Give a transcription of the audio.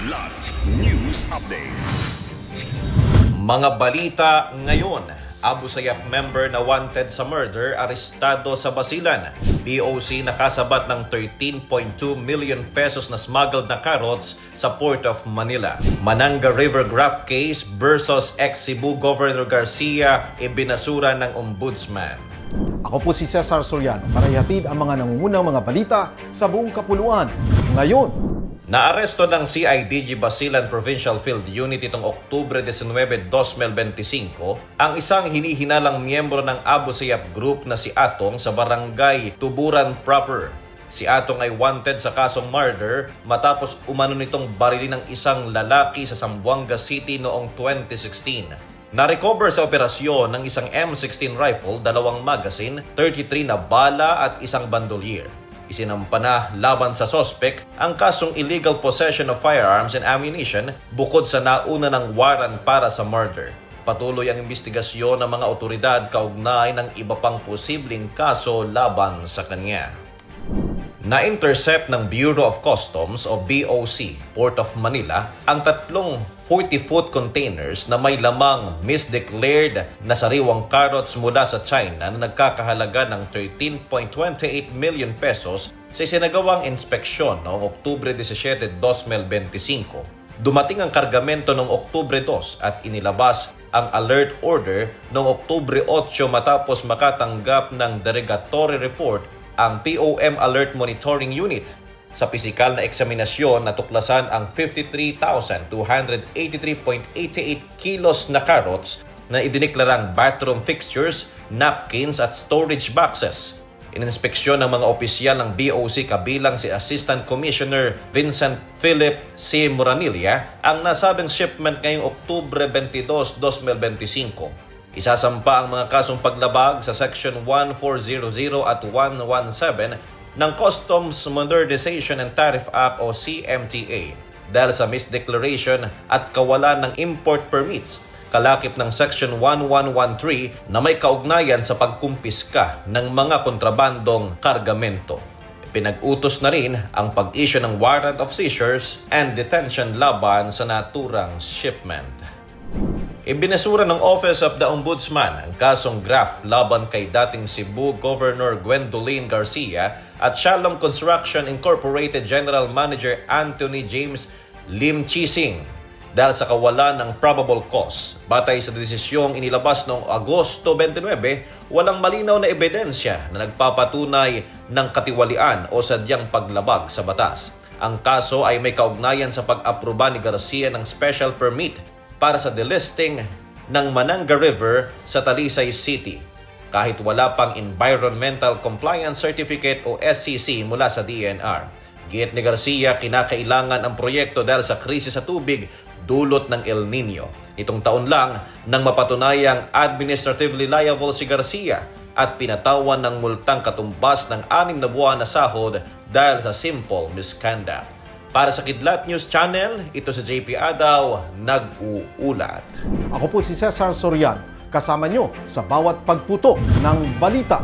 Kidlat News Updates. Mga balita ngayon. Abu Sayyaf member na wanted sa murder, arestado sa Basilan. BOC nakasabat ng 13.2 million pesos na smuggled na carrots sa Port of Manila. Mananga River Graft Case versus ex-Cebu Governor Garcia ibinasura ng Ombudsman. Ako po si Cesar Soriano para ihatid ang mga nangungunang mga balita sa buong kapuluan. Ngayon, naaresto ng CIDG Basilan Provincial Field Unit itong Oktubre 19, 2025 ang isang hinihinalang miyembro ng Abu Sayyaf Group na si Atong sa barangay Tuburan Proper. Si Atong ay wanted sa kasong murder matapos umano nitong barilin ng isang lalaki sa Zamboanga City noong 2016. Na-recover sa operasyon ng isang M16 rifle, 2 magazine, 33 na bala at isang bandolier. Isinampa na laban sa sospek ang kasong illegal possession of firearms and ammunition bukod sa nauna ng warrant para sa murder. Patuloy ang investigasyon ng mga otoridad kaugnay ng iba pang posibleng kaso laban sa kanya. Na-intercept ng Bureau of Customs o BOC, Port of Manila, ang 3 40-foot containers na may lamang misdeclared na sariwang carrots mula sa China na nagkakahalaga ng 13.28 million pesos sa isinagawang inspeksyon noong Oktubre 17, 2025. Dumating ang kargamento noong Oktubre 2 at inilabas ang alert order noong Oktubre 8 matapos makatanggap ng derogatory report ang POM Alert Monitoring Unit. Sa pisikal na eksaminasyon, natuklasan ang 53,283.88 kilos na carrots na idiniklarang bathroom fixtures, napkins at storage boxes. Ininspeksyon ng mga opisyal ng BOC kabilang si Assistant Commissioner Vincent Philip C. Moranilla ang nasabing shipment ngayong Oktubre 22, 2025. Isasampa ang mga kasong paglabag sa Section 1400 at 117 ng Customs Modernization and Tariff Act o CMTA dahil sa misdeclaration at kawalan ng import permits, kalakip ng Section 1113 na may kaugnayan sa pagkumpiska ng mga kontrabandong kargamento. Pinag-utos na rin ang pag-issue ng warrant of seizures and detention laban sa naturang shipment. Ibinasura ng Office of the Ombudsman ang kasong graft laban kay dating Cebu Governor Gwendolyn Garcia at Shalom Construction Incorporated General Manager Anthony James Lim Chising dahil sa kawalan ng probable cause. Batay sa desisyong inilabas noong Agosto 29, walang malinaw na ebidensya na nagpapatunay ng katiwalian o sadyang paglabag sa batas. Ang kaso ay may kaugnayan sa pag-aproba ni Garcia ng special permit para sa delisting ng Mananga River sa Talisay City kahit wala pang Environmental Compliance Certificate o SCC mula sa DENR. Giit ni Garcia, kinakailangan ang proyekto dahil sa krisis sa tubig dulot ng El Nino. Itong taon lang nang mapatunayang administratively liable si Garcia at pinatawan ng multang katumbas ng 6 na buwan na sahod dahil sa simple misconduct. Para sa Kidlat News Channel, ito si JP Adaw, nag-uulat. ako po si Cesar Soriano, kasama nyo sa bawat pagputok ng balita.